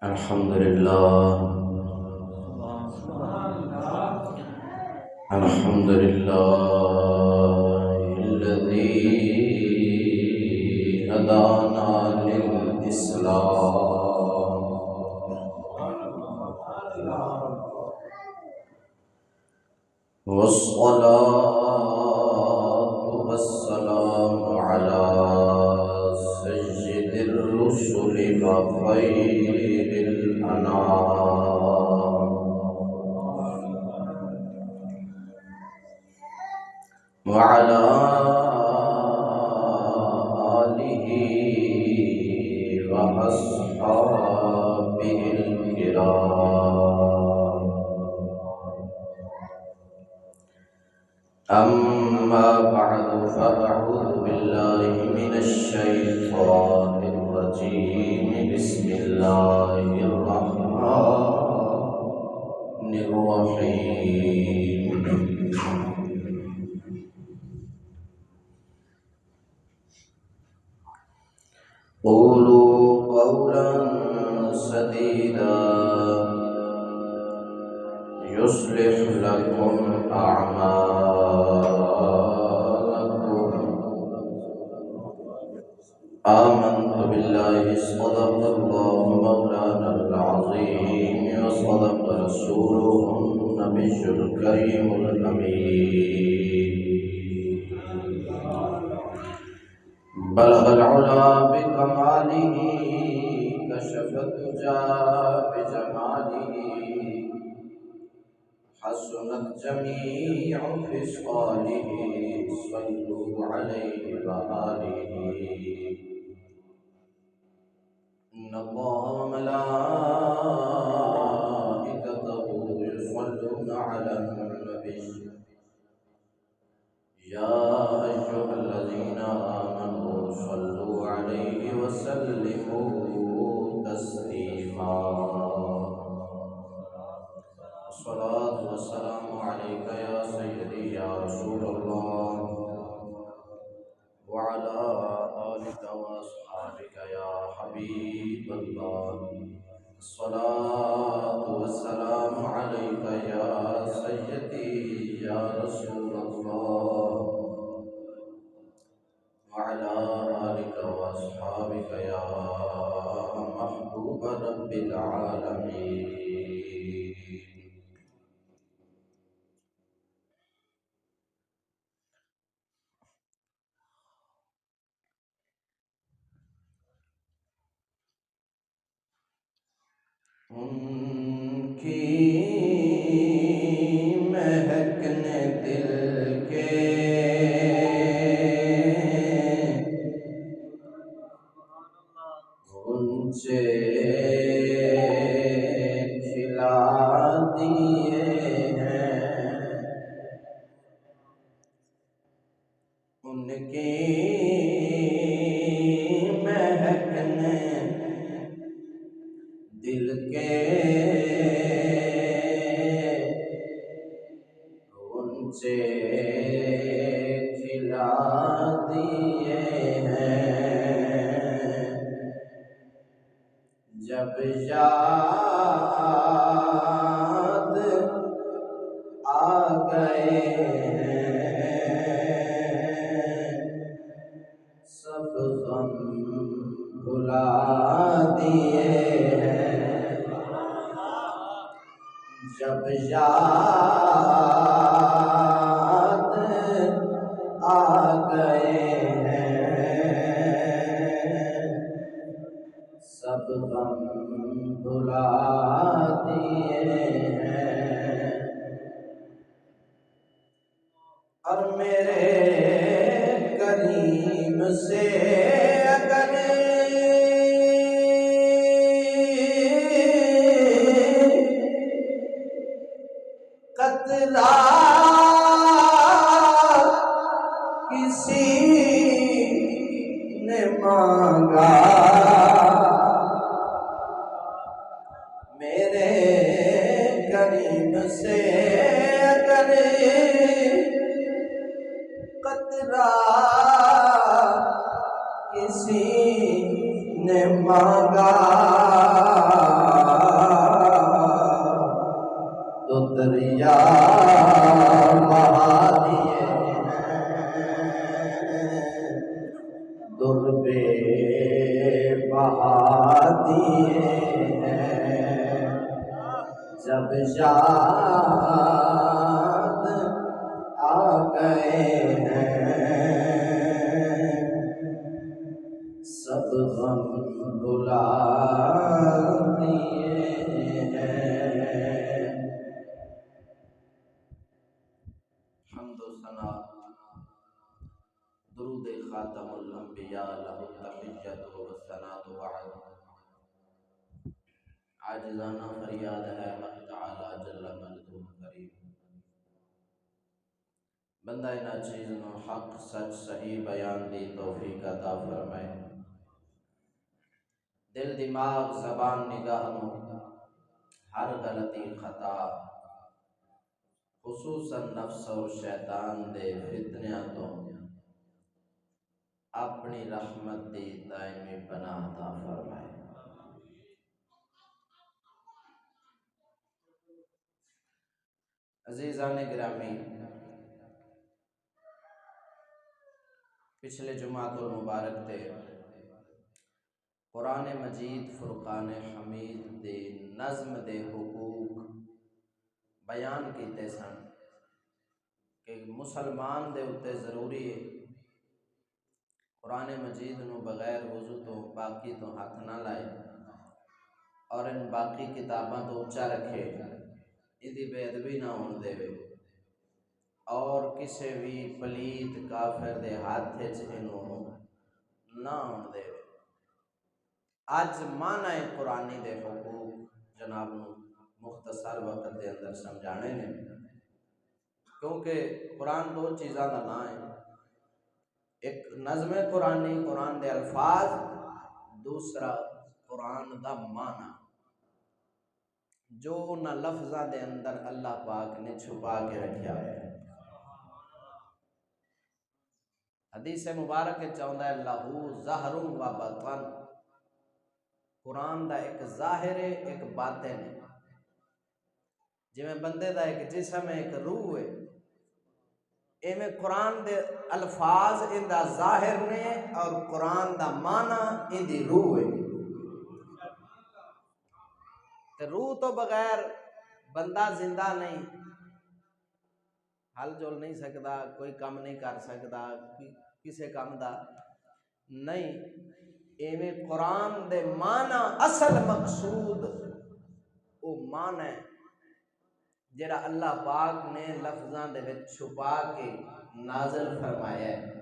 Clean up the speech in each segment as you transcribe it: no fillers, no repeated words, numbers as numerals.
الحمد لله الحمد لله الذي هدانا للإسلام والصلاة والسلام على سيد الرسل وخير الأنام وعلى آله وأصحابه الكرام أما بعد فأعوذ بالله من الشيطان الرجيم بسم الله الرحمن الرحيم قولوا قولا سديدا يصلح لكم أعمالكم آمنت بالله صدق الله مولانا العظيم وصدق رسوله النبي الكريم الأمين بلغ العلا بكماله كشف الدجى بجماله حسنت جميع خصاله صلوا عليه وآله إن الله وملائكته يصلون على النبي يا أيها الذين آمنوا صلوا عليه وسلموا تسليما الصلاة والسلام عليك يا سيدي يا رسول الله وعلى آلك وأصحابك يا حبيب الله الصلاة والسلام عليك يا سيدي يا رسول الله وعلى آلك وأصحابك يا محبوب رب العالمين ان کی مہکنے دل کے غنچے کھلا دیے ہیں ان کی مہکنے دل کے غنچے کھلا دیے ہیں جب یاد آ گئے ہیں سب غم بھلا دیے ہیں جب یاد آ گئے ہیں سب غم بھلا دیے ہیں اور میرے کریم سے اگر قطرہ کسی نے مانگا میرے کریم سے اگر قطرہ کسی نے مانگا یاد آ گئے ہیں، سب غم بھلا دیے ہیں۔ حمد و ثنا درود خاتم الانبیاء لہ التحیۃ والثناء بعد۔ عاجزانہ فریاد ہے حق تعالی جل مجدہ کریم، بندہ ناچیز نو حق سچ صحیح بیان دی توفیق عطا فرمائے۔ دل دماغ زبان نگاہ نو ہر غلطی خطا، خصوصاً نفس اور شیطان دے فتنیاں تو اپنی رحمت دی دائمی پناہ عطا فرمائے۔ عزیزان گرامی، پچھلے جمعہ المبارک تے قرآن مجید فرقان حمید دے نظم دے حقوق بیان کیتے سن کہ مسلمان دے اتے ضروری ہے قرآن مجید نو بغیر وضو تو باقی تو ہاتھ نہ لائے اور ان باقی کتاباں تو اچا رکھے، ادی بے ادبی نہ ہون دے اور کسے بھی پلیت کافر دے ہاتھ وچ انہوں نہ ہون دے۔ اج معنی قرآنی دے حقوق جناب نو مختصر وقت دے اندر سمجھانے نے، کیونکہ قرآن دو چیزاں دا نام ہے، ایک نظم قرآنی قرآن دے الفاظ، دوسرا قرآن دا معنی جو نہ لفظاں دے اندر اللہ پاک نے چھپا کے رکھیا ہے۔ حدیث مبارک چاہتا ہے لہو ظہر و باطن، قرآن دا ایک ظاہر ہے ایک باطن ہے، جویں بندے دا ایک جسم ہے ایک روح ہے، ایویں قرآن دے الفاظ ان دا ظاہر نے اور قرآن دا معنی ان دی روح ہے۔ تے روح تو بغیر بندہ زندہ نہیں، ہل جول نہیں سکتا، کوئی کام نہیں کر سکتا، کسے کام دا نہیں۔ ایویں قرآن دے معنی اصل مقصود او معنی ہے جڑا اللہ پاک نے لفظاں دے وچ چھپا کے نازل فرمایا ہے۔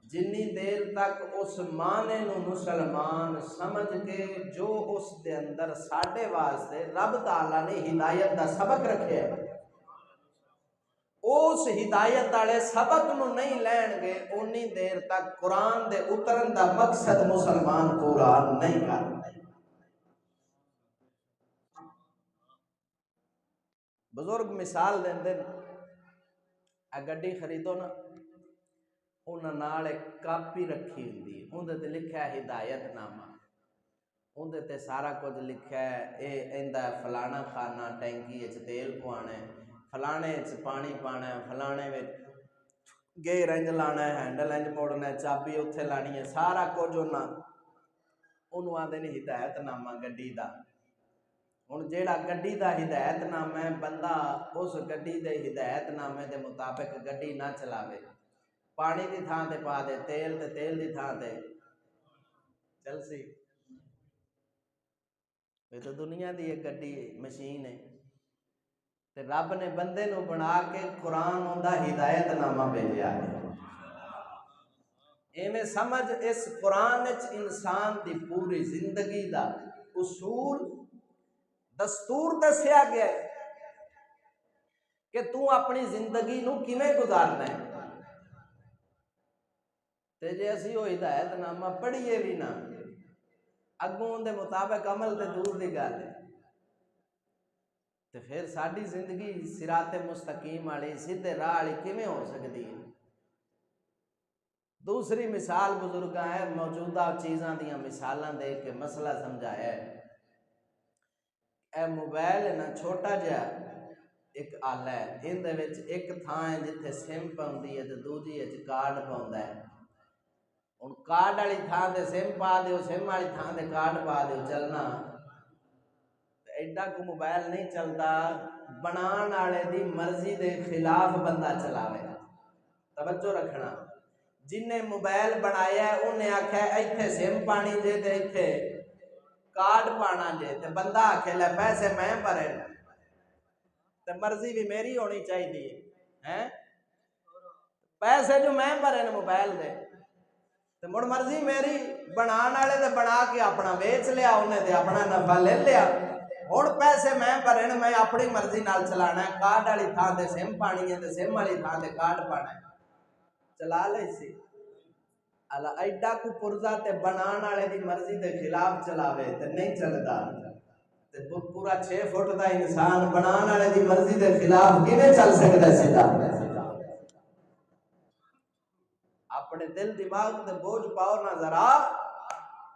جنی دیر تک اس معنی نو مسلمان سمجھ کے جو اس دے اندر ساڈے واسطے رب تعالیٰ نے ہدایت دا سبق رکھے ہے، اس ہدایت والے سبق نو نہیں لین گے اونی دیر تک قرآن دے اترن دا مقصد مسلمان پورا نہیں کر۔ بزرگ مثال دیندے گڈی خریدو نا، انہاں نال ایک کاپی رکھی ہوندی ہے، اندے تے لکھا ہے ہدایت نامہ، اندے تے سارا کچھ لکھا ہے، اے ایندا فلانا کھانا ٹینکی وچ تیل پوانا ہے، فلانے وچ پانی پانا ہے، فلانے وچ گیئر انج لانا ہے، ہینڈل انج موڑنا ہے، چابی اوتھے لانی ہے، سارا کچھ انہوں آندے نے ہدایت نامہ گڈی دا۔ ہن جیڑا گڈی دا ہدایت نامہ ہے، بندہ اس گڈی دے ہدایت نامے دے مطابق گڈی نہ چلاوے، پانی دی تھان تے پا دے تیل تے تیل دی تھان تے چل سی، یہ تو دنیا دی ایک گڈی مشین ہے، تے رب نے بندے نو بنا کے قرآن دا ہدایت نامہ بھیجیا ہے۔ ایویں سمجھ اس قرآن وچ انسان دی پوری زندگی دا اصول دستور دسیا گیا ہے کہ تو اپنی زندگی نو کیویں گزارنا ہے۔ تے جے اسی وہ ہدایت نامہ پڑھیے بھی نہ اگوں دے مطابق عمل تے دور دی گل ہے، تے پھر ساری زندگی صراط مستقیم والی سیدھے راہ والی کیویں ہو سکتی ہے۔ دوسری مثال بزرگاں ہے موجودہ چیزاں دیاں مثالاں دے کے مسئلہ سمجھایا ہے۔ اے موبائل ہے نا چھوٹا جہا ایک آلہ ہے، ان دے وچ ایک تھان ہے جتھے سم پاؤندی ہے تے دوجی وچ کارڈ پاوندا ہے۔ ہن کارڈ والی تھان تے سم پا دیو، سم والی تھان تے کارڈ پا دیو، چلنا۔ ایڈا کو موبائل نہیں چلتا بنان والے دی مرضی دے خلاف بندہ چلاوے. توجہ رکھنا، جن نے موبائل بنایا ہے انہیں آکھیا ایتھے سم پانی جے تے ایتھے کارڈ پانا جے، تے بندہ آکھے لے پیسے میں بھرے تے مرضی بھی میری ہونی چاہیے ہے. پیسے جو میں بھرے نے موبائل دے تے مڑ مرضی میری. بنان والے تے بنا کے اپنا ویچ لیا انہیں تے اپنا نفع لے لیا. ہن پیسے میں بھرے نے، میں اپنی مرضی نال چلانا ہے. کارڈ والی تھان تے سم پانی ہے تے سم والی تھان تے کارڈ پانا ہے. چلا لے سی اللہ ایڈا کو پرزا تے بنان والے دی مرضی دے خلاف چلاوے تے نہیں چلدا. تے پورا 6 فٹ دا انسان بنان والے دی مرضی دے خلاف کیویں چل سکدا سیدھا؟ اپنے دل دماغ تے بوجھ پاؤ نہ ذرا.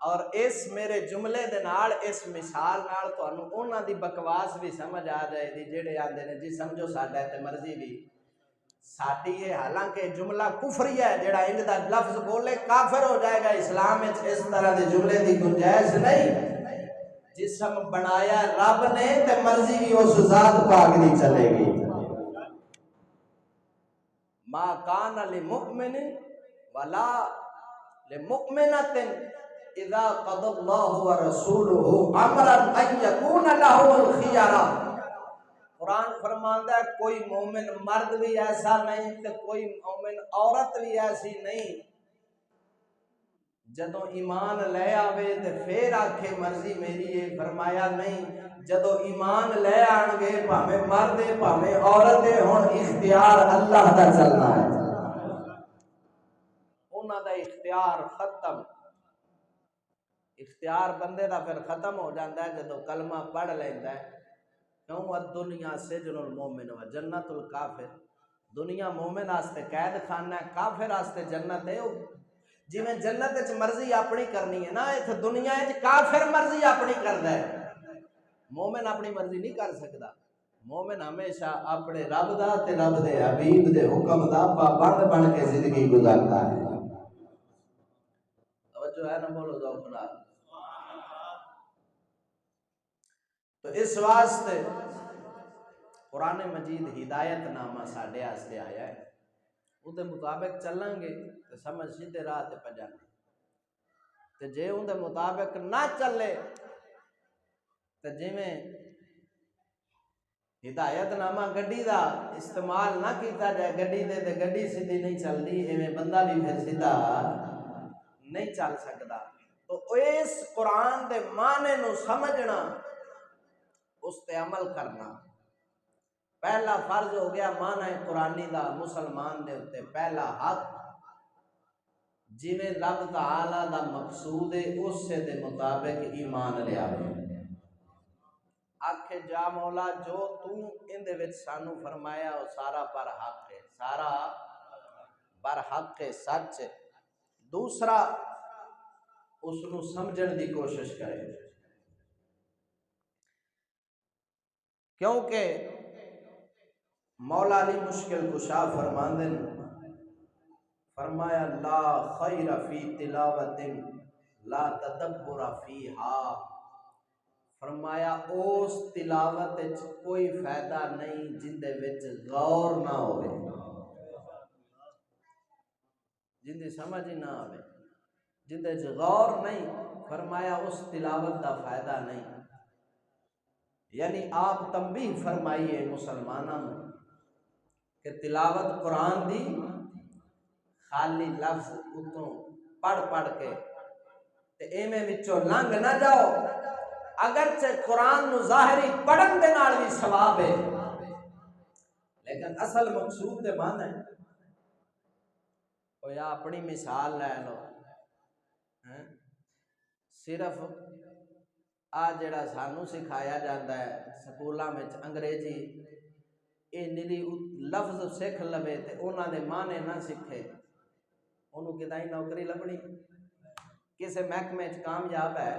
اور اس میرے جملے دے نال اس مثال نال تانوں انہاں دی بکواس بھی سمجھ آ جائے گی جڑے آندے نے جی سمجھو ساڈا تے مرضی بھی ساڈی ہے. حالانکہ جملہ کفری ہے، جڑا انج دا لفظ بولے کافر ہو جائے گا. اسلام وچ اس طرح دے جملے دی گنجائش نہیں. جسم بنایا رب نے تے مرضی بھی اس ذات پاک دی چلے گی. ما کان للمؤمن ولا للمؤمنۃ اذا قضى الله ورسوله امرا ان يكون لهم الخيار. قرآن فرماندا ہے کوئی مومن مرد بھی ایسا نہیں تے کوئی مومن عورت بھی ایسی نہیں جدو ایمان لے آوے تے پھر آکھے مرضی میری ہے. فرمایا نہیں، جدو ایمان لے آن گے بھاویں مرد بھاویں عورت ہن اختیار اللہ دا چلنا ہے. انہاں دا اختیار ختم. اختیار بندے دا پھر ختم ہو جاتا ہے جدو کلمہ پڑھ لیندا ہے. کیوں الدنیا سجن المومن و جنت الکافر. دنیا مومن واسطے قید خانہ ہے، کافر واسطے جنت ہے. جی میں جنت وچ مرضی اپنی کرنی ہے نا، ایتھے دنیا وچ کافر مرضی اپنی کردا ہے. مومن اپنی مرضی نہیں کر سکدا. مومن ہمیشہ اپنے رب دا تے رب دے حبیب دے حکم دا پابند بن کے زندگی گزارتا ہے. توجہ ہے نا؟ بولو ذوق نال. تو اس واسطے قرآن مجید ہدایت نامہ ساڈے واسطے آیا ہے. اون دے مطابق چلیں گے تو سمجھ سیدھے راہ تے پہ جانے. تے جے اون دے مطابق نہ چلے تے جویں ہدایت نامہ گڈی دا استعمال نہ کیتا جائے گڈی دے تے گڈی سیدھی نہیں چلدی، ایویں بندہ بھی پھر سیدھا نہیں چل سکدا. تو اس قرآن دے معنی نو سمجھنا، اس تے عمل کرنا پہلا فرض ہو گیا. معنی قرآنی دا مسلمان دے اتے پہلا حق جویں رب تعالی دا مقصود ہے اس سے دے مطابق ایمان لیا. آکھے جا مولا جو تو ان دے وچ سانو فرمایا وہ سارا بر حق ہے، سارا بر حق ہے، سچ ہے. دوسرا اس نو سمجھن دی کوشش کرے، کیونکہ مولا علی مشکل کشا فرماندے فرمایا لا خیر فی تلاوت لا تدبر فیہا. فرمایا اس تلاوت وچ کوئی فائدہ نہیں جن دے وچ غور نہ ہوئے، جن دی سمجھ نہ آوے، جن دے وچ غور نہیں. فرمایا اس تلاوت دا فائدہ نہیں. یعنی آپ تنبیہ فرمائیے مسلمانوں کہ تلاوت قرآن دی خالی لفظ اتوں پڑھ پڑھ کے تے ایویں وچوں لنگ نہ جاؤ. اگرچہ قرآن نو ظاہری پڑھن دے نال بھی ثواب ہے لیکن اصل مقصود تے معنی ہے. کوئی اپنی مثال لے لو، صرف آ جڑا سانو سکھایا جاتا ہے سکولاں وچ انگریزی، اے نری لفظ سکھ لوے تے انہاں دے معنی نہ سکھے، انہوں کدائی نوکری لبنی کسے محکمے وچ کامیاب ہے.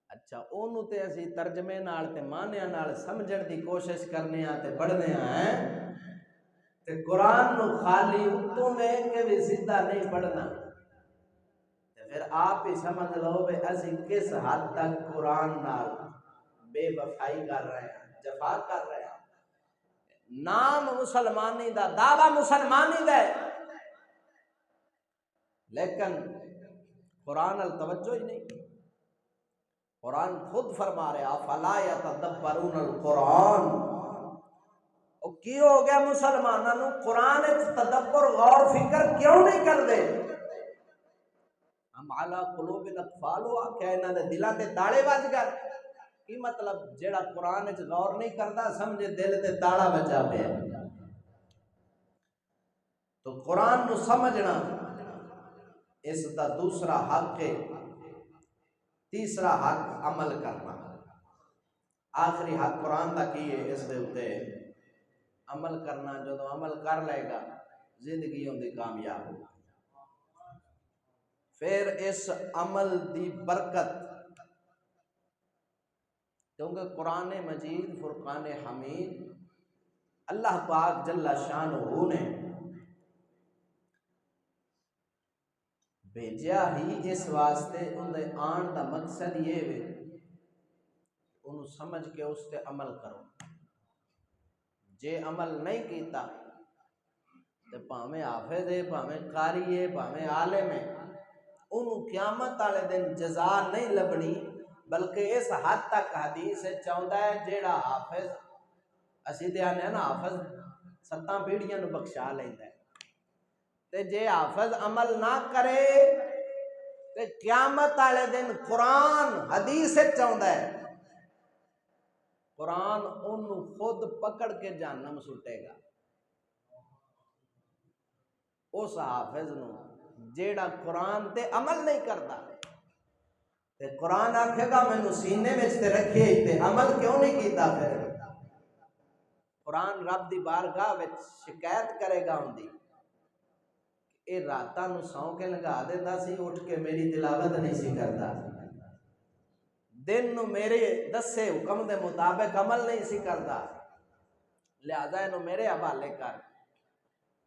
اچھا انہوں تے اسی ترجمے نال تے معنیاں نال سمجھن دی کوشش کرنے ہاں تے پڑھنے ہیں تے قرآن نو خالی اتوں میں کہ بھی سیدھا نہیں پڑھنا. پھر آپ ہی سمجھ لو کہ اسی کس حد تک قرآن نال بے وفائی کر رہے ہیں، جفا کر رہے ہیں، نام مسلمانی دا، دعویٰ مسلمانی دا ہے، لیکن قرآن التوجہ ہی نہیں۔ قرآن خود فرما رہے افلا یتدبرون القرآن، او کی ہو گیا مسلمانوں نو قرآن تدبر غور فکر کیوں نہیں کر دے؟ ہم علی قلوب اقفالوا کہ انہاں دے دلاں تے تاڑے وج گئے۔ کی مطلب؟ جیڑا قرآن وچ غور نہیں کردا سمجھے دل تے تاڑا بجا پیا۔ تو قرآن نو سمجھنا اس دا دوسرا حق ہے۔ تیسرا حق عمل کرنا۔ آخری حق قرآن دا کی ہے اس دے اوتے عمل کرنا۔ جدو عمل کر لے گا زندگی ہوندی کامیاب ہو۔ پھر اس عمل دی برکت، کیونکہ قرآن مجید فرقان حمید اللہ پاک جل شانہ نے بھیجیا ہی اس واسطے، ان دے آن دا مقصد یہ ہے انہوں سمجھ کے اس تے عمل کرو۔ جے عمل نہیں کیتا تے پاویں حافظ ہے، پاویں قاری ہے، پاویں عالم ہے، انہوں قیامت والے دن جزا نہیں لبنی، بلکہ اس حد تک حدیث چاہتا ہے جیڑا حافظ، اسی تے آنے نا حافظ 7 پیڑیاں نو بخشا لیندا ہے، تے جے حافظ عمل نہ کرے تے قیامت والے دن قرآن حدیث چاہتا ہے قرآن انہوں خود پکڑ کے جہنم سٹے گا، اس حافظ نو جیڑا قرآن تے عمل نہیں کرتا۔ تے قرآن آکھے گا میں نو سینے میں تے رکھے تے عمل کیوں نہیں کیتا؟ پھر قرآن رب دی بارگاہ وچ شکایت کرے گا ہوندی، اے راتاں نو سو کے لگا دیتا سی، اٹھ کے میری تلاوت نہیں سی کرتا، دن نو میرے دسے حکم دے مطابق عمل نہیں سی کرتا، لہذا انہوں میرے حوالے کر۔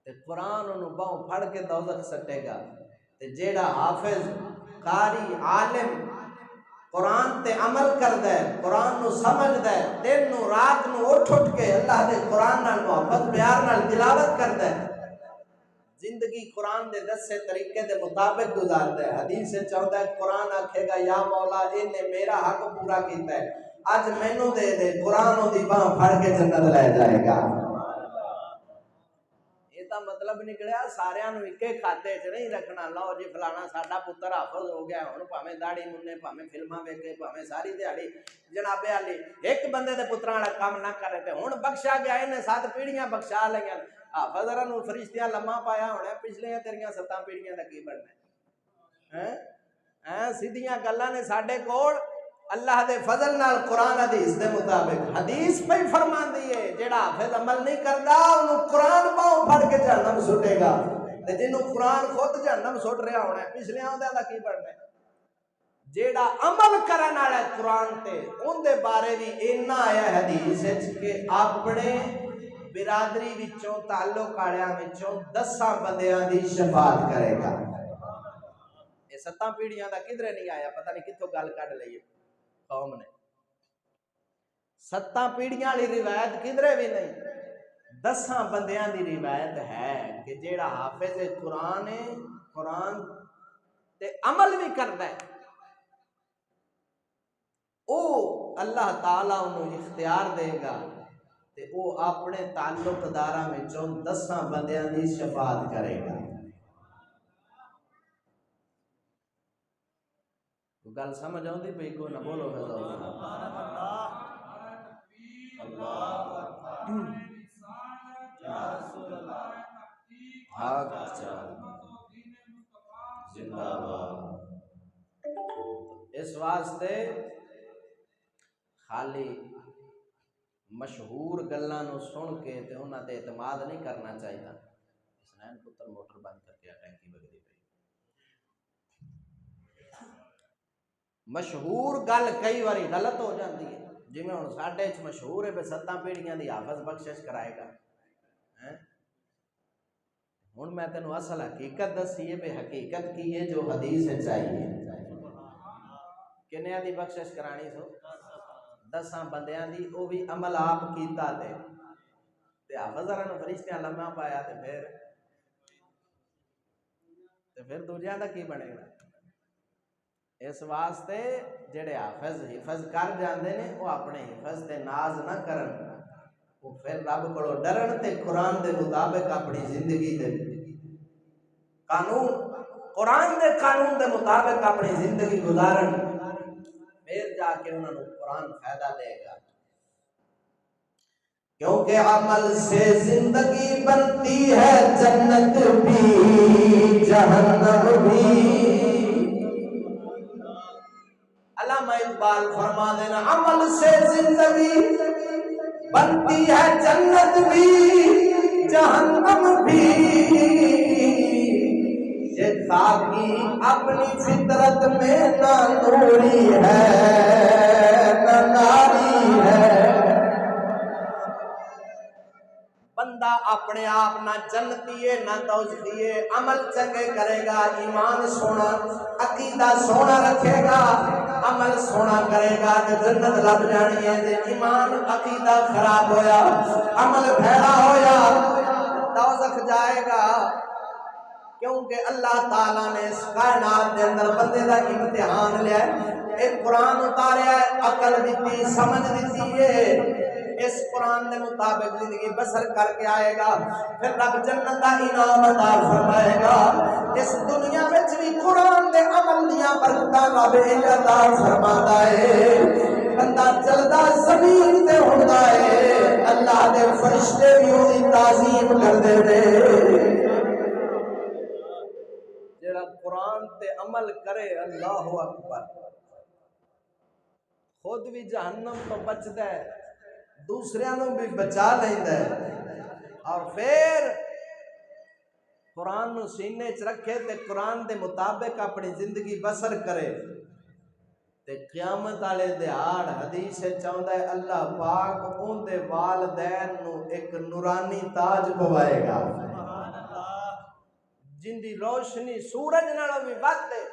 تے قرآن انہوں باؤں پھڑ کے دوزخ سٹے گا۔ تے جیڑا حافظ، قاری، عالم قرآن تے عمل کر دے، قرآن نو سمجھ دے، دن نو رات نو اٹھ کے اللہ دے قرآن نال محبت پیار نال تلاوت کر دے، زندگی قرآن دے دسے طریقے دے مطابق گزار دے، حدیث سے چاہتا ہے قرآن آکھے گا یا مولا نے میرا حق پورا کیتا ہے، آج مینوں دے دے، قرآن دی باں پھڑ کے جنت لے جائے گا۔ یہ تا مطلب نکلیا ساریاں نو اکے کھاتے چ نہیں رکھنا، لو جی فلانا ساڈا پتر حافظ ہو گیا، ہن پاویں داڑھی مننے، پاویں فلماں ویکھے، پاویں ساری دیہاڑی جناب علی ایک بندے دے پتراں والا کام نہ کرے تے ہن بخشا گیا، انہیں 7 پیڑیاں بخشا لیاں، حافظ نو فرشتیاں لمحہ پایا ہونا، پچھلیاں تیریاں 7 پیڑیاں دا کی بننا ہے؟ سیدھیاں گلاں نے ساڈے کول اللہ دے فضل نال قرآن حدیث دے مطابق، حدیث پہ ہی فرماندی ہے جیڑا حافظ عمل نہیں کردا انہوں قرآن باؤں پھڑ کے جہنم سٹے گا، تے جنہوں قرآن خود جہنم سٹ رہا ہونا ہے، پچھلیاں ہوندیاں دا کی بننا ہے؟ جیڑا عمل کرن والا قرآن تے ان دے بارے بھی اینا آیا حدیث کہ اپنے برادری وچوں تعلق والےاں وچوں 10 بندیاں دی شفاعت کرے گا۔ یہ 7 پیڑیاں دا کدھر نہیں آیا، پتہ نہیں کتھوں گل کڈ لئی قوم نے، 7 پیڑیاں والی روایت کدھر بھی نہیں، 10 بندیاں دی روایت ہے کہ جیڑا حافظ قرآن ہے، قرآن تے عمل بھی کردا ہے، او اللہ تعالیٰ انہوں اختیار دے گا تے او اپنے تعلق داراں وچوں 10 بندیاں دی شفاعت کرے گا۔ گل سمجھ آؤندی پئی کو نہ بولو زندہ باد۔ اس واسطے خالی مشہور گلاں نو سن کے تے انہاں تے اعتماد نہیں کرنا چاہیے۔ حسنین پتر موٹر بند کر کے ٹینکی بگڑی پئی، مشہور گل کئی باری غلط ہو جاتی ہے، جی میں ہن ساڈے وچ مشہور ہے کہ 7 پیڑیاں دی حافظ بخشش کرائے گا، ہن میں تینوں اصل حقیقت دسی ہے، بے حقیقت کی ہے جو حدیث چاہیے، کنیاں دی بخشش کرانی سو 10 بندیاں دی وہ بھی عمل آپ کیتا تے حافظ ہراں فرشتیاں لمحہ پایا تے پھر دوجیاں دا کی بنے گا؟ اس واسطے جڑے حافظ حفظ کر جاندے نے وہ اپنے حفظ تے ناز نہ کرن، وہ پھر رب کو ڈرن تے قرآن دے مطابق اپنی زندگی دے قانون، قرآن دے قانون دے مطابق اپنی زندگی گزارن، پھر جا کے انہوں نے قرآن فائدہ دے گا۔ کیونکہ عمل سے زندگی بنتی ہے جنت بھی جہنم بھی۔ علامہ اقبال فرما دینا عمل سے زندگی بنتی ہے جنت بھی جہنم بھی، یہ خاکی اپنی فطرت میں نہ نوری ہے نہ ناری ہے۔ بندہ اپنے آپ نہ جنتی ہے نہ دوزخی ہے، عمل چنگے کرے گا، ایمان سونا عقیدہ سونا رکھے گا، عمل سونا کرے گا تو جنت لب جانی ہے، ایمان عقیدہ خراب ہویا عمل بھیڑا ہویا دوزخ جائے گا۔ کیونکہ اللہ تعالیٰ نے اس کائنات کے اندر بندے کا امتحان لیا ہے، ایک قرآن اتاریا ہے، عقل دیتی سمجھ دیتی ہے، اس قرآن کے مطابق زندگی بسر کر کے آئے گا، پھر رب جنت کا انعام عطا فرمائے گا۔ اس دنیا میں بھی قرآن دے عمل دیاں برکتاں رب عطا فرماتا ہے، بندہ چلدا زمین تے ہوندا ہے، اللہ دے فرشتے بھی اس کی تعظیم کردے نے۔ جڑا قرآن تے عمل کرے اللہ اکبر خود بھی جہنم تو بچدا ہے، دوسریاں نوں بھی بچا لیندا ہے، اور پھر قرآن نو سینے چ رکھے تے قرآن دے مطابق اپنی زندگی بسر کرے تے قیامت والے دہاڑ حدیث چاہندا ہے اللہ پاک اون دے والدین نو ایک نورانی تاج پوائے گا جن دی روشنی سورج نالوں بھی ود ہے،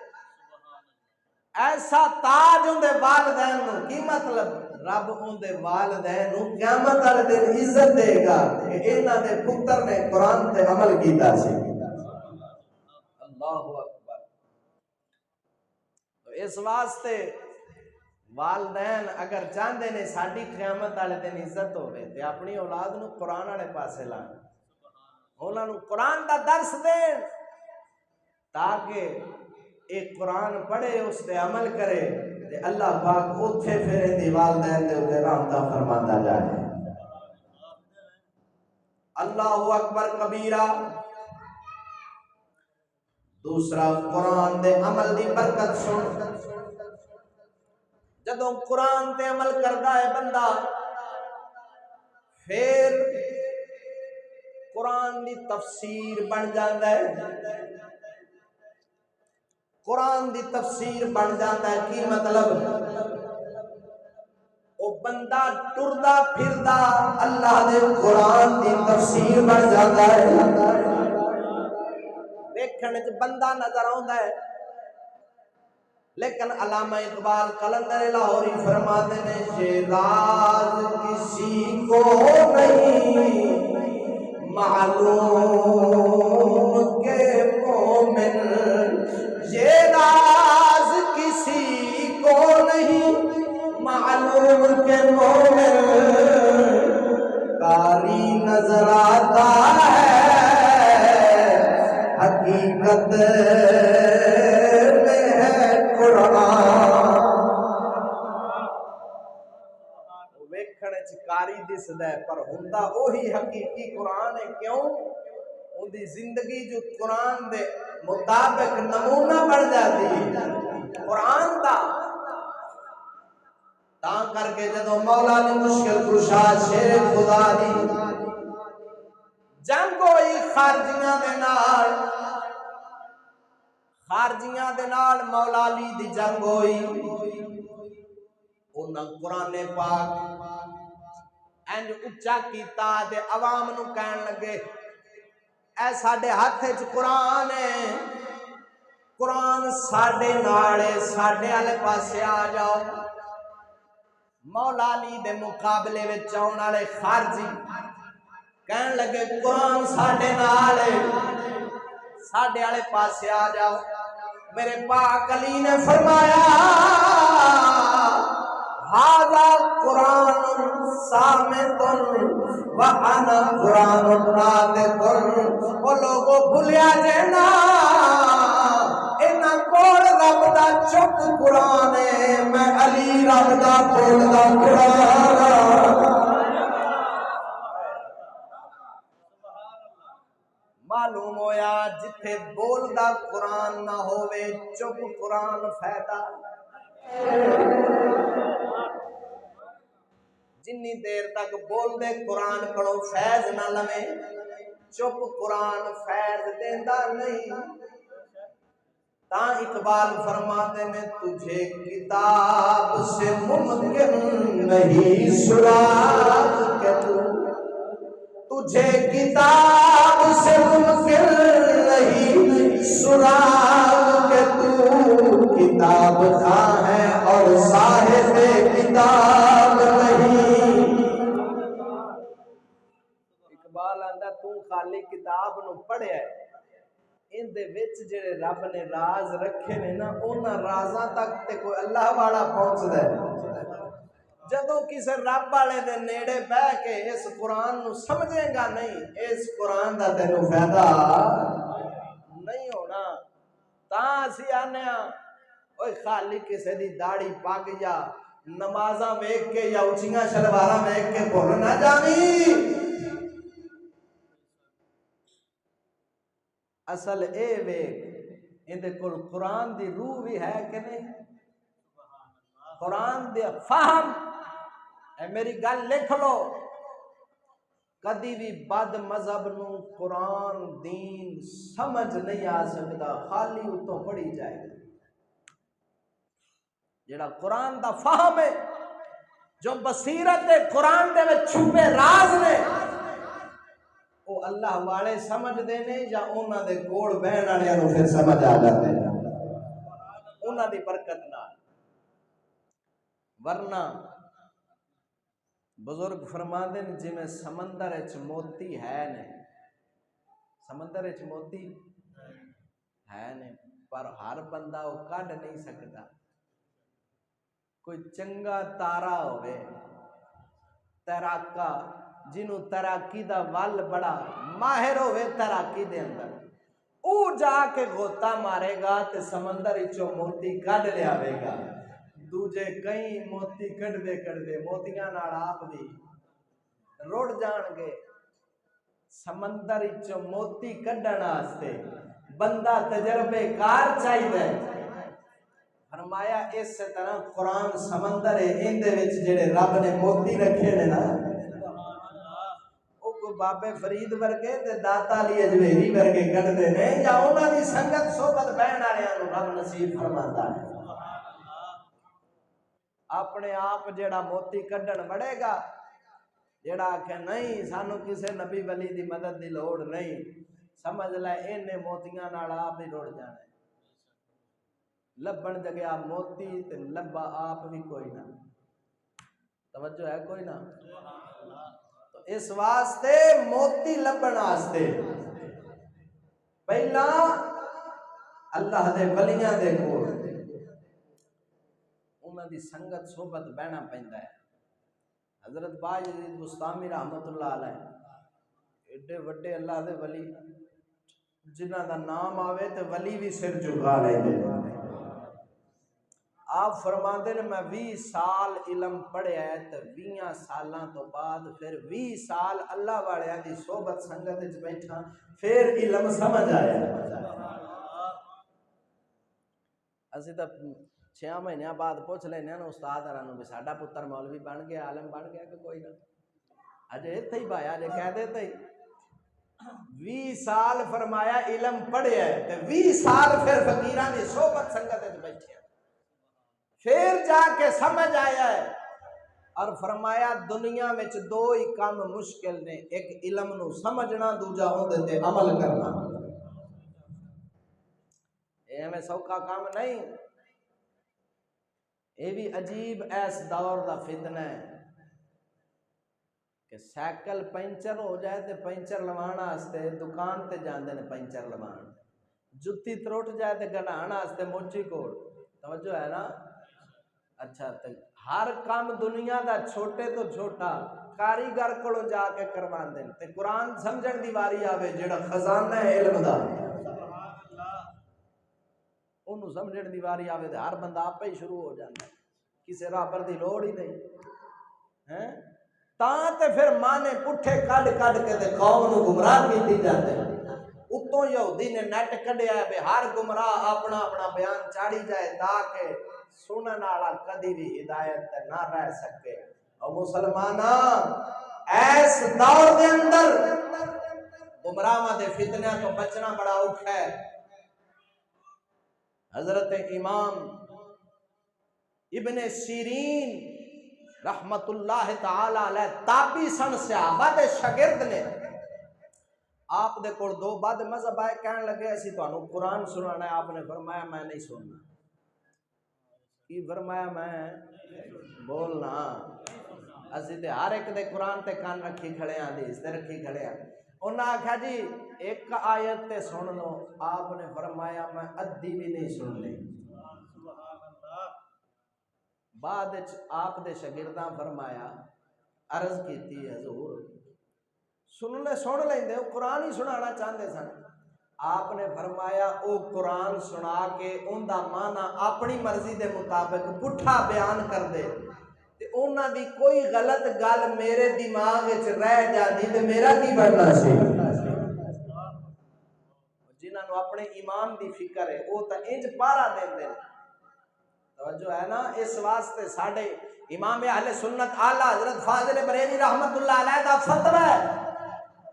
ایسا تاج ان دے والدین نو، کی مطلب رب ان دے والدین نو قیامت والے دن عزت دے گا کہ انہاں دے پتر نے قرآن تے عمل کیتا سی۔ اللہ اکبر۔ تو اس واسطے والدین اگر چاہتے نے ساری قیامت والے دن عزت ہوے تے اپنی اولاد نو قرآن والے پاسے لان، انہاں نو قرآن دا درس دین تاکہ ایک قرآن پڑھے اس تے عمل کرے تے اللہ پاک اوتھے پھر دی والدین دے اوپر رحمت فرماندا جائے۔ اللہ اکبر کبیرہ۔ دوسرا قرآن دے عمل دی برکت سن، جدوں قرآن تے عمل کردا ہے بندہ پھر قرآن دی تفسیر بن جاندا ہے، قرآن دی تفسیر بن جاتا ہے، کی مطلب او بندہ ٹردا پھردا اللہ دے قرآن دی تفسیر بن جاتا ہے، دیکھنے چ بندہ نظر آندا ہے، لیکن علامہ اقبال قلندر لاہوری فرماتے ہیں یہ راز کسی کو نہیں معلوم کہ مومن، یہ راز کسی کو نہیں معلوم کہ مومن کاری نظر آتا ہے حقیقت میں ہے قرآن۔ ویکھنے چ کاری دسدا ہے پر ہوندا وہی حقیقی قرآن ہے، کیوں؟ ان دی زندگی جو قرآن دے مطابق نمونہ بن جاتی ہے قرآن دا، تاں کر کے جدوں مولا نے مشکل کشا شیر خدا دی جنگ ہوئی خارجیاں دے نال مولا علی دی جنگ ہوئی، انہاں قرآن پاک انج اچا کیتا تے عوام نو کہن لگے اے ساڈے ہاتھ وچ قرآن ہے، قرآن ساڈے نال ہے، ساڈے والے پاسے آ جاؤ۔ مولا علی دے مقابلے وچ آਉਣ والے خارجی کہن لگے قرآن ساڈے نال ہے، ساڈے والے پاسے آ جاؤ۔ میرے پاک علی نے فرمایا ھذا قرآن صامت وانا قرآن ناطق۔ او لوگو بھولیا جے نا، انہاں کول رب دا چپ قرآن ہے، میں علی رب دا بولدا قرآن۔ معلوم ہویا جتھے بولدا قرآن نہ ہووے چپ قرآن فائدہ۔ جنی دیر تک بول دے قرآن پڑھو فیض نہ لوے، چپ قرآن فیض دیندا نہیں۔ تا اقبال فرماتے ہیں تجھے کتاب سے ممکن نہیں سراغ کہ تجھے کتاب سے ممکن نہیں سراغ کہ تو کتاب خواہ ہے اور صاحب کتاب نہیں۔ اقبال آندا تو خالی کتاب نو پڑھیا ہے، ان دے وچ جڑے رب نے راز رکھے نے نا انہاں رازاں تک تے کوئی اللہ والا پہنچدا ہے۔ جدوں کسے رب والے دے نیڑے بہ کے اس قرآن نو سمجھے گا نہیں، اس قرآن دا تینوں فائدہ نہیں ہونا۔ تاں اسی آنے اوے خالی کسے دی داڑھی پگ یا نمازاں ویکھ کے یا اچھیاں شلواراں ویکھ کے بھول نہ جاویں۔ اصل اے ویکھ اندے کول قرآن دی روح بھی ہے کہ نہیں، قرآن دے فہم۔ اے میری گل لکھ لو، کدی بھی بد مذہب نو قرآن دین سمجھ نہیں آ سکتا، خالی اتوں پڑھی جائے گا۔ جڑا قرآن دا فہم ہے، جو بصیرت ہے قرآن دے میں چھپے راز نے، وہ اللہ والے سمجھ دینے یا انہاں دے کول بہن والے نو پھر سمجھ آ جاتے ہیں انہاں دی برکت نال۔ ورنہ بزرگ فرماندے نے جی میں سمندر وچ موتی ہے نے، سمندر وچ موتی ہے نے پر ہر بندہ وہ کڈ نہیں سکتا۔ کوئی چنگا تارا ہوئے تیراکا جنوں تیراکی دا ول بڑا ماہر ہوئے تیراکی دے اندر، او جا کے غوطہ مارے گا تے سمندر وچوں موتی کڈ لیاوے گا۔ دوجے کئی موتی کڈدے موتیاں نال آپ بھی رڑ جان گے۔ سمندر وچوں موتی کڈن واسطے بندہ تجربے کار چاہیے۔ فرمایا اس طرح قرآن سمندر ہے، ان دے وچ جڑے رب نے موتی رکھے نے نا، او کو بابے فرید ورگے تے داتا علی اجمیری ورگے کڈدے نے یا انہاں دی سنگت صحبت بہن والیاں نو رب نصیب فرماتا ہے۔ اپنے آپ جڑا موتی کڈن وڑے گا، جڑا کہ نہیں سانو کسے نبی ولی دی مدد دی لوڑ نہیں، سمجھ لے اینے موتیاں نال آپ ہی رڑ جانا ہے۔ لبن جگیا موتی تے لبا آپ بھی کوئی نہ، توجہ ہے کوئی نہ۔ تو اس واسطے موتی لبن واسطے پہلا اللہ دے ولیاں دے کول انہاں دی سنگت صحبت بہنا پیندا ہے۔ حضرت باجید بستامی رحمت اللہ علیہ ایڈے وڈے اللہ دے ولی جنہاں دا نام آوے تے ولی بھی سر جھکا لیندے۔ آپ فرماندے نے میں 20 سال علم پڑھیا ہے تے 20 سالاں تو بعد پھر 20 سال اللہ والیاں دی صحبت سنگت وچ بیٹھا پھر علم سمجھ آیا۔ اسی تو 6 مہینے بعد پوچھ لینے نا استاد ہرانو بھی ساڈا پتر مولوی بن گیا عالم بن گیا کہ کوئی نہ، اجے ایتھے ہی پایا اجے کہہ دیتے ہی 20 سال فرمایا علم پڑھیا ہے تے 20 سال پھر فقیراں دی صحبت سنگت وچ بیٹھے پھر جا کے سمجھ آیا ہے۔ اور فرمایا دنیا میں 2 ہی کام مشکل نے، ایک علم نو سمجھنا، دوجا اون تے عمل کرنا۔ اے ہمیں سوکھا کام نہیں، یہ بھی عجیب ایس دور دا فتنہ ہے کہ سائیکل پنچر ہو جائے تو پنچر لوانا واسطے دکان تے جاندے نے پنچر لوان، جتی تروٹ جائے تو گڈھانا واسطے موچی کوڑ، توجہ ہے نا؟ اچھا تے ہر کام دنیا دا چھوٹے تو چھوٹا کاریگر کولوں جا کے کرواندے تے قرآن سمجھن دی واری آوے جڑا خزانہ ہے علم دا، انہوں سمجھن دی واری آوے تے ہر بندہ آپ ہی شروع ہو جاتا ہے، کسی رابر دی لوڑ ہی نہیں ہیں۔ تاں تے پھر مانے پٹھے کڈ کڈ کے تے قوم نو گمراہ کیتی جاندے، اتوں یہودی نے نیٹ کڈیا ہے بے ہر گمراہ اپنا اپنا بیان چاڑی جائے تاکہ سنن والا کدی بھی ہدایت تے نہ رہ سکے۔ اور مسلماناں ایس دور دے اندر گمراہاں دے فتنیاں تو بچنا بڑا اوکھا ہے۔ حضرت امام ابن سیرین رحمت اللہ تعالی علیہ تابعی سن، صحابہ دے شاگرد نے، آپ دے کول دو بد مذہب آئے کہنے لگے اسی تانوں قرآن سنانا ہے، آپ نے فرمایا میں نہیں سننا۔ کی فرمایا؟ میں بولنا اسی تے ہر ایک دے قرآن تے کان رکھی کھڑے ہیں، حدیث تے رکھی کھڑے ہیں۔ انہاں آکھا جی ایک آیت تے سن لو، آپ نے فرمایا میں ادھی بھی نہیں سننی۔ بعد آپ دے شاگرداں فرمایا عرض کیتی حضور سن لیندے ہو، قرآن ہی سنانا چاہتے سن۔ آپ نے فرمایا او قرآن سنا کے ان دا معنی اپنی مرضی دے مطابق پٹھا بیان کر دے تے انہاں دی کوئی غلط گل میرے دماغ وچ رہ جاندی تے میرا کی بننا سی؟ جنہاں نو اپنے ایمان دی فکر ہے وہ تا انج پارا دیندے نے، توجہ ہے نا؟ اس واسطے ساڈے امام اہل سنت اعلی حضرت فاضل بریلوی رحمت اللہ علیہ دا فتوی ہے،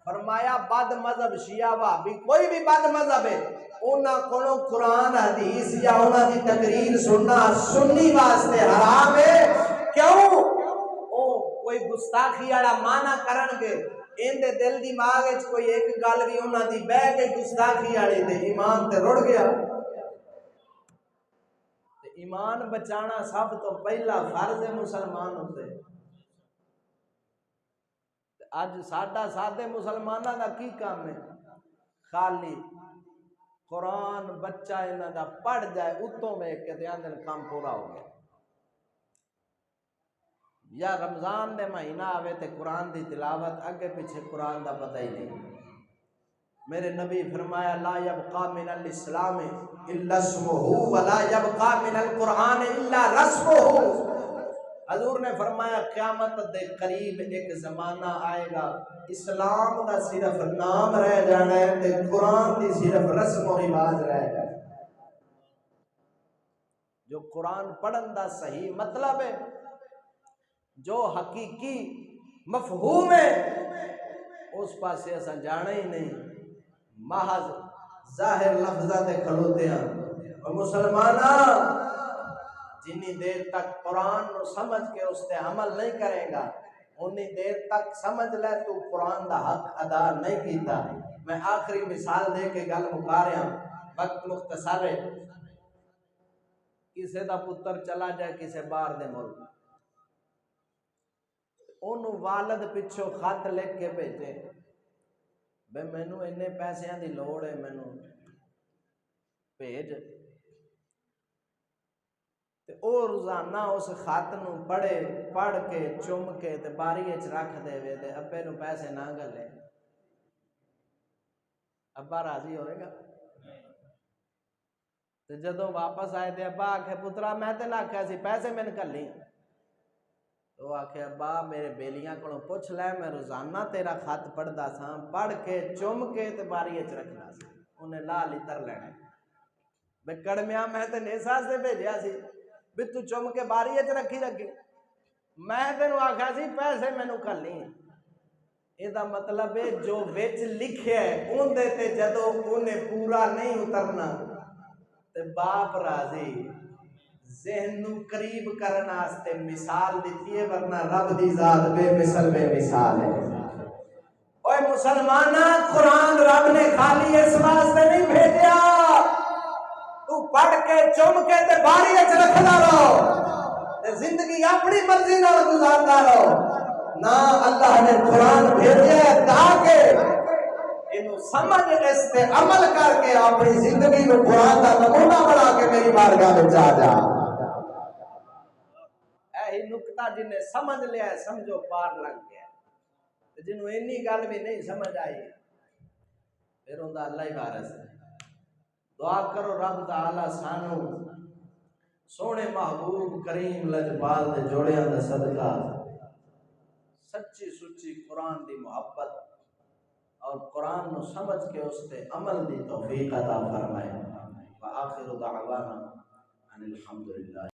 فرمایا بد مذہب شیعہ وہابی کوئی بھی بد مذہب ہے انہاں کولوں قرآن حدیث یا انہاں دی تقریر سننا سنی واسطے حرام ہے۔ کیوں؟ او کوئی گستاخی والا معنی کرن گے، ان دے دل دماغ وچ کوئی ایک گل بھی انہاں دی بہ گئی گستاخی والی تے ایمان تے رڑ گیا۔ ایمان بچانا سب تو پہلا فرض ہے مسلمان ہوتے۔ اج ساڈا سادے مسلماناں دا کی کام ہے؟ خالی قرآن بچہ انہاں دا پڑھ جائے اتوں ویکھ کے تے آندے کام پورا ہو گیا، یا رمضان دے مہینہ آوے تے قرآن دی تلاوت اگے پیچھے قرآن دا پتہ ہی نہیں۔ میرے نبی فرمایا لا یبقى من الاسلام الا اسمه ولا یبقى من القرآن الا رسمه۔ حضور نے فرمایا قیامت دے قریب ایک زمانہ آئے گا اسلام دا صرف نام رہ جانا ہے تے قرآن دی صرف رسم و رواج رہ جائے۔ جو قرآن پڑھن دا صحیح مطلب ہے، جو حقیقی مفہوم ہے، اس پاسے اساں جانا ہی نہیں، محض ظاہر لفظاں تے کھڑوتے ہیں۔ اور مسلماناں جنی دیر تک قرآن نو سمجھ کے اس تے عمل نہیں کرے گا انی دیر تک سمجھ لے تو قرآن دا حق ادا نہیں کیتا۔ میں آخری مثال دے کے گل مکا رہا ہوں، وقت مختصر ہے۔ کسے دا پتر چلا جائے کسے باہر دے ملک، انہوں والد پچھو خط لکھ کے بھیجے بے مینوں اننے پیسیاں دی لوڑ ہے، مینوں بھیج، تے او روزانہ اس خط نو پڑھ کے چم کے تے باری وچ رکھ دے وے تے ابے نو پیسے نہ گلے، ابا راضی ہوئے گا؟ تے جدوں واپس آئے تے ابا آکھے پترا میں تے نہ آکھیا سی پیسے میں گھلی، تو آکھے ابا میرے بیلیاں کولوں پوچھ لے، میں روزانہ تیرا خط پڑھدا ساں، پڑھ کے چم کے تے باری وچ رکھدا سی، انہیں لا لیتر لینا بے کڑمیا میں تے نیسا سے بھیجیا سی بھی تو چم کے باری وچ رکھی رکھی، میں تینوں آکھیا سی پیسے مینوں گھلی۔ یہ دا مطلب ہے جو وچ لکھیا ہے اون دے تے جدوں انہیں پورا نہیں اترنا تے باپ راضی، ذہن نو قریب کرنا واسطے مثال دیتی ہے، ورنہ رب دی ذات بے مثل بے مثال ہے۔ اوے مسلمانہ قرآن رب نے خالی اس واسطے نہیں بھیجیا تو پڑھ کے چم کے تے باری وچ رکھدا رہو، زندگی اپنی مرضی نال گزارتا رہو نہ اللہ نے قرآن بھیجا ہے تاکہ انہوں سمجھ اس پہ عمل کر کے اپنی زندگی کو قرآن کا نمونہ بنا کے میری بارگاہ میں جا اے نکتہ جنہیں سمجھ لیا ہے سمجھو پار لگ گیا جنہوں انی گل بھی نہیں سمجھ آئی پھر ہوں اللہ ہی بارس ہے دعا کرو رب تعالی سانو سونے محبوب کریم لجپال دے جوڑیاں دا صدقہ سچی سچی قرآن دی محبت اور قرآن نو سمجھ کے اس تے عمل دی توفیق عطا فرمائے وآخر دعوانا ان الحمدللہ